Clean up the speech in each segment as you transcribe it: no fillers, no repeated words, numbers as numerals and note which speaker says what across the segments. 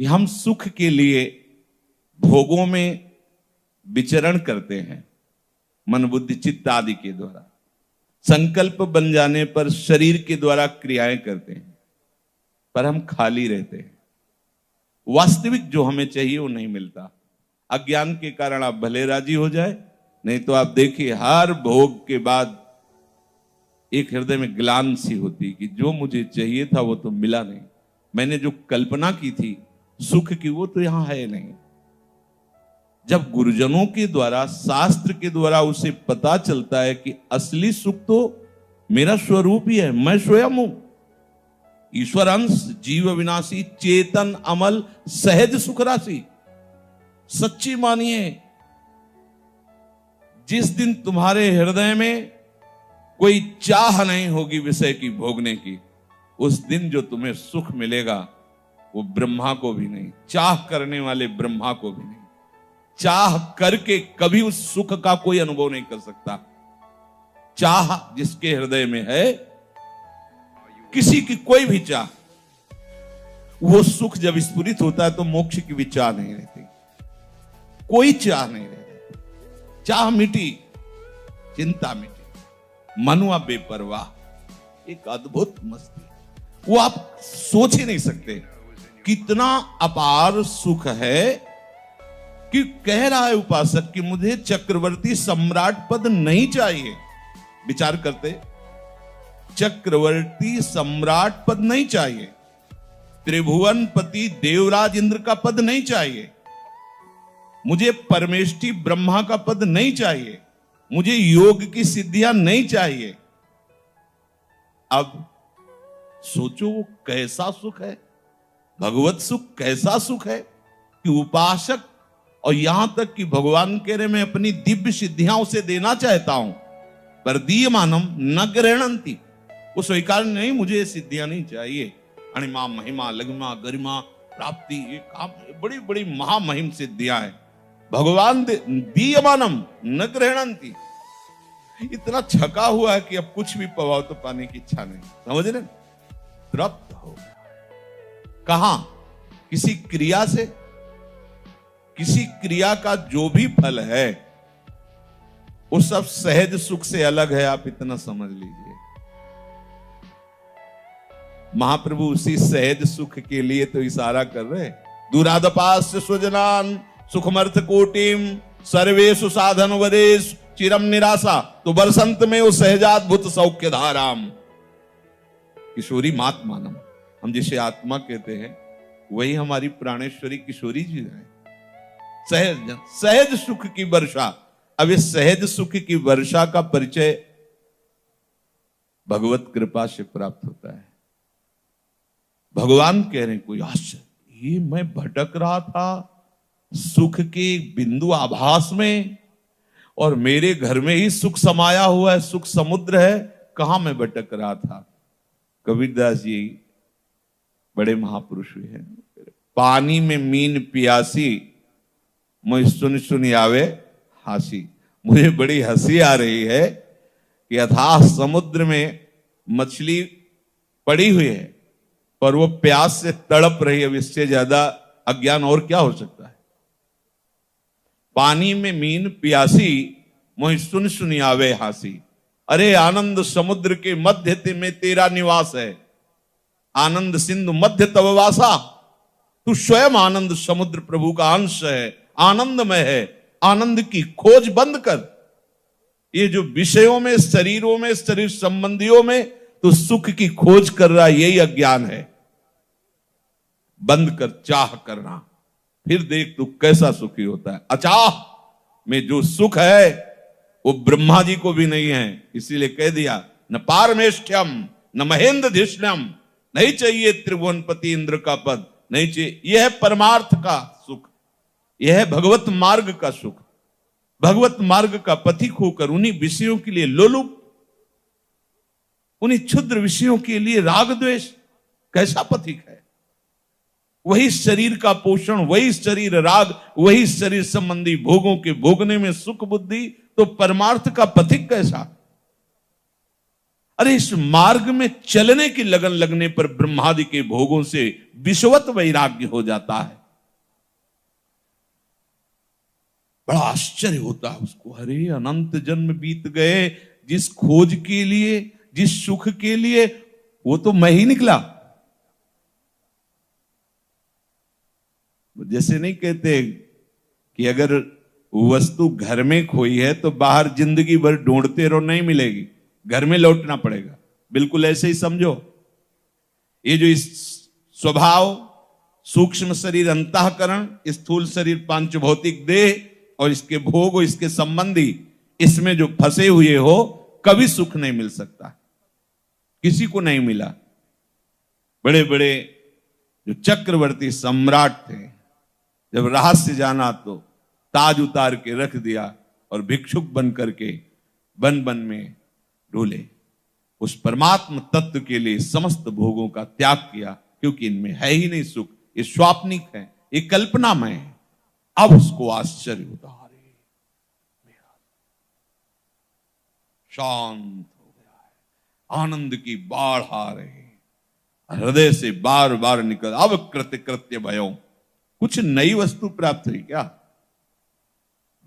Speaker 1: कि हम सुख के लिए भोगों में विचरण करते हैं, मन बुद्धि चित्त आदि के द्वारा। संकल्प बन जाने पर शरीर के द्वारा क्रियाएं करते हैं, पर हम खाली रहते हैं। वास्तविक जो हमें चाहिए वो नहीं मिलता। अज्ञान के कारण आप भले राजी हो जाए, नहीं तो आप देखिए हर भोग के बाद एक हृदय में ग्लानि सी होती कि जो मुझे चाहिए था वो तो मिला नहीं, मैंने जो कल्पना की थी सुख की वो तो यहां है नहीं। जब गुरुजनों के द्वारा, शास्त्र के द्वारा उसे पता चलता है कि असली सुख तो मेरा स्वरूप ही है, मैं स्वयं हूं, ईश्वर अंश, जीव विनाशी, चेतन अमल, सहज सुख राशि। सच्ची मानिए, जिस दिन तुम्हारे हृदय में कोई चाह नहीं होगी विषय की भोगने की, उस दिन जो तुम्हें सुख मिलेगा वो ब्रह्मा को भी नहीं, चाह करने वाले ब्रह्मा को भी नहीं। चाह करके कभी उस सुख का कोई अनुभव नहीं कर सकता। चाह जिसके हृदय में है, किसी की कोई भी चाह, वो सुख जब स्फुरित होता है तो मोक्ष की भी चाह नहीं रहती, कोई चाह नहीं रहती। चाह मिटी, चिंता मिटी, मनुआ बेपरवाह। एक अद्भुत मस्ती, वो आप सोच ही नहीं सकते कितना अपार सुख है कि कह रहा है उपासक कि मुझे चक्रवर्ती सम्राट पद नहीं चाहिए। विचार करते, चक्रवर्ती सम्राट पद नहीं चाहिए, त्रिभुवनपति देवराज इंद्र का पद नहीं चाहिए, मुझे परमेष्ठी ब्रह्मा का पद नहीं चाहिए, मुझे योग की सिद्धियां नहीं चाहिए। अब सोचो वो कैसा सुख है, भगवत सुख कैसा सुख है कि उपासक, और यहां तक कि भगवान कह रहे मैं अपनी दिव्य सिद्धियां उसे देना चाहता हूं, पर दीयमानम न गृह्णन्ति, वो स्वीकार नहीं, मुझे सिद्धियां नहीं चाहिए। अणिमा महिमा लघिमा गरिमा प्राप्ति, ये काम बड़ी बड़ी महामहिम सिद्धियां हैं, भगवान दीयमानम न गृह्णन्ति। इतना छका हुआ है कि अब कुछ भी पवाओ तो पाने की इच्छा नहीं, समझ रहे, तृप्त हो गया। कहां? किसी क्रिया से, किसी क्रिया का जो भी फल है वो सब सहज सुख से अलग है, आप इतना समझ लीजिए। महाप्रभु उसी सहज सुख के लिए तो इशारा कर रहे, दुरादपास्य स्वजनान सुखमर्थ कोटिम सर्वेषु साधन वरेश चिरम निराशा, तो बरसंत में वो सहजाद्भुत सौख्य धाराम। किशोरी मात मानम, हम जिसे आत्मा कहते हैं वही हमारी प्राणेश्वरी किशोरी जी है। सहज सहज सुख की वर्षा। अब इस सहज सुख की वर्षा का परिचय भगवत कृपा से प्राप्त होता है। भगवान कह रहे हैं, कोई आश्चर्य, ये मैं भटक रहा था सुख के बिंदु आभास में, और मेरे घर में ही सुख समाया हुआ है, सुख समुद्र है, कहां मैं भटक रहा था। कबीरदास जी बड़े महापुरुष हुए हैं। पानी में मीन पियासी, मुझे सुन सुन आवे हासी। मुझे बड़ी हंसी आ रही है कि अथाह समुद्र में मछली पड़ी हुई है पर वो प्यास से तड़प रही है। अब इससे ज्यादा अज्ञान और क्या हो सकता है। पानी में मीन प्यासी, मोहि सुन सुन आवे हासी। अरे आनंद समुद्र के मध्य में तेरा निवास है, आनंद सिंधु मध्य तव वासा। तू स्वयं आनंद समुद्र प्रभु का अंश है, आनंदमय है। आनंद की खोज बंद कर। ये जो विषयों में, शरीरों में, शरीर संबंधियों में तो सुख की खोज कर रहा, यही अज्ञान है। बंद कर चाह करना, फिर देख तू कैसा सुखी होता है। अचाह में जो सुख है वो ब्रह्मा जी को भी नहीं है, इसीलिए कह दिया न पारमेष्ठ्यम न महेंद्र धिष्ण्यम। नहीं चाहिए त्रिभुवनपति इंद्र का पद, नहीं चाहिए। यह है परमार्थ का सुख, यह है भगवत मार्ग का सुख। भगवत मार्ग का पथिक होकर उन्हीं विषयों के लिए लोलुप, उन्हीं क्षुद्र विषयों के लिए राग द्वेष, कैसा पथिक है। वही शरीर का पोषण, वही शरीर राग, वही शरीर संबंधी भोगों के भोगने में सुख बुद्धि, तो परमार्थ का पथिक कैसा। अरे इस मार्ग में चलने की लगन लगने पर ब्रह्मादि के भोगों से विषवत वैराग्य हो जाता है। बड़ा आश्चर्य होता है उसको, अरे अनंत जन्म बीत गए, जिस खोज के लिए, जिस सुख के लिए, वो तो मैं ही निकला। जैसे नहीं कहते कि अगर वस्तु घर में खोई है तो बाहर जिंदगी भर ढूंढते रहो, नहीं मिलेगी, घर में लौटना पड़ेगा। बिल्कुल ऐसे ही समझो, ये जो इस स्वभाव, सूक्ष्म शरीर अंतःकरण, स्थूल शरीर पांच भौतिक देह और इसके भोग और इसके संबंधी, इसमें जो फंसे हुए हो, कभी सुख नहीं मिल सकता, किसी को नहीं मिला। बड़े बड़े जो चक्रवर्ती सम्राट थे, जब रहस्य जाना तो ताज उतार के रख दिया और भिक्षुक बन करके वन वन में डोले, उस परमात्म तत्व के लिए समस्त भोगों का त्याग किया, क्योंकि इनमें है ही नहीं सुख, ये स्वाप्निक है, ये कल्पनामय है। अब उसको आश्चर्य होता, अरे मेरा शांत हो गया है, आनंद की बाढ़ आ रही है, हृदय से बार बार निकल, अब कृत्य कृत्य भयो, कुछ नई वस्तु प्राप्त हुई क्या?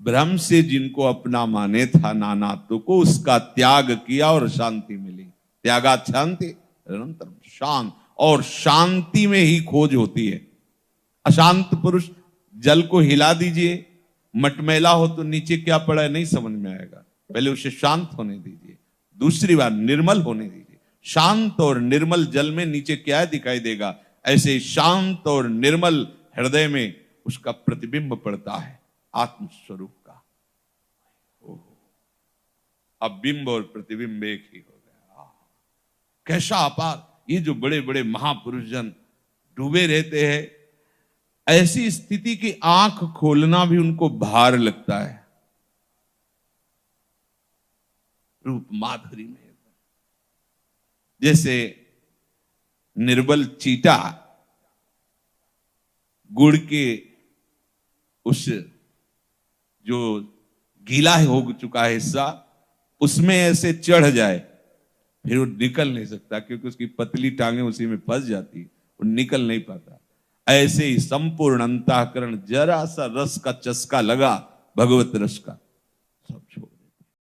Speaker 1: ब्रह्म से जिनको अपना माने था नानात्व को, उसका त्याग किया और शांति मिली। त्यागात शांति, निरंतर शांत, और शांति में ही खोज होती है। अशांत पुरुष, जल को हिला दीजिए, मटमैला हो तो नीचे क्या पड़ा है नहीं समझ में आएगा, पहले उसे शांत होने दीजिए, दूसरी बार निर्मल होने दीजिए। शांत और निर्मल जल में नीचे क्या दिखाई देगा, ऐसे शांत और निर्मल हृदय में उसका प्रतिबिंब पड़ता है आत्म स्वरूप का। अब बिंब और प्रतिबिंब एक ही हो गया। कैसा अपार! ये जो बड़े बड़े महापुरुष जन डूबे रहते हैं, ऐसी स्थिति की आंख खोलना भी उनको भार लगता है। रूप माधुरी में जैसे निर्बल चीटा गुड़ के उस जो गीला हो चुका है हिस्सा, उसमें ऐसे चढ़ जाए, फिर वो निकल नहीं सकता, क्योंकि उसकी पतली टांगे उसी में फंस जाती, वो निकल नहीं पाता। ऐसे ही संपूर्ण अंतःकरण, जरा सा रस का चस्का लगा भगवत रस का,